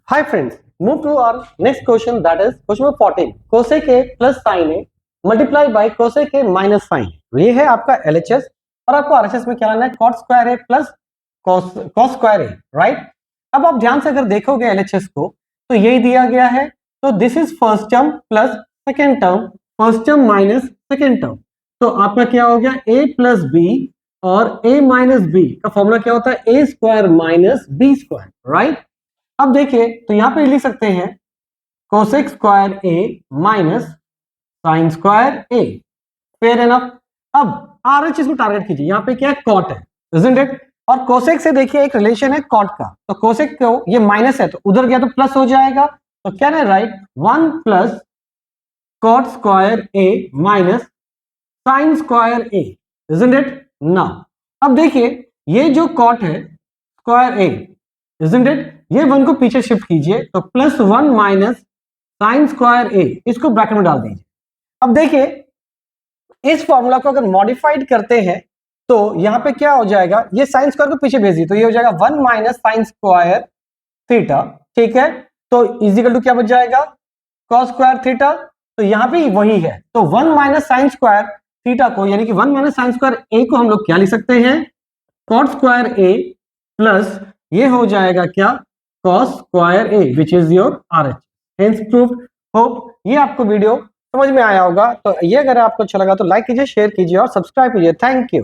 Hi friends, move to our next question, that is question number 14. cosec a plus sin a multiply by cosec a minus sin a. ये है आपका LHS और आपको RHS में क्या लाना है cot² a plus cos² a, right. अब आप ध्यान से अगर देखोगे LHS को तो यही दिया गया है, तो this is first term plus second term, first term minus second term, तो आपका क्या हो गया a प्लस बी और a माइनस बी का फॉर्मूला क्या होता है a square minus B square, right. अब देखिए तो यहां पे लिख सकते हैं cosec square A minus sine square A, fair enough. अब आरएचएस को टारगेट कीजिए, यहां पे क्या है कॉट है, इजंट इट। और कोसेक से देखिए एक रिलेशन है कॉट का, तो कोसेक को ये माइनस है तो उधर गया तो प्लस हो जाएगा, तो क्या है right 1 plus cot square A minus sine square A, isn't it. Now अब देखिए ये जो कॉट है स्क्वायर ए, इजंट इट, ये वन को पीछे शिफ्ट कीजिए तो plus 1 minus sine square A, इसको ब्रैकेट में डाल दीजिए। अब देखिए इस फॉर्मूला को अगर मॉडिफाइड करते हैं तो यहां पे क्या हो जाएगा, ये साइन स्क्वायर को पीछे भेज दिए तो ये हो जाएगा 1 माइनस साइन स्क्वायर थीटा, ठीक है। तो इजिकल टू क्या बच जाएगा कॉस स्क्वायर थीटा, तो यहां पे वही है, तो 1 माइनस साइन स्क्वायर थीटा को यानी कि 1 माइनस साइन स्क्वायर ए को हम लोग क्या लिख सकते हैं कॉट स्क्वायर ए प्लस ये हो जाएगा क्या cos square A which is your RH, hence proved. Hope ये आपको वीडियो समझ में आया होगा, तो ये अगर आपको अच्छा लगा तो लाइक कीजिए, शेयर कीजिए और सब्सक्राइब कीजिए। Thank you.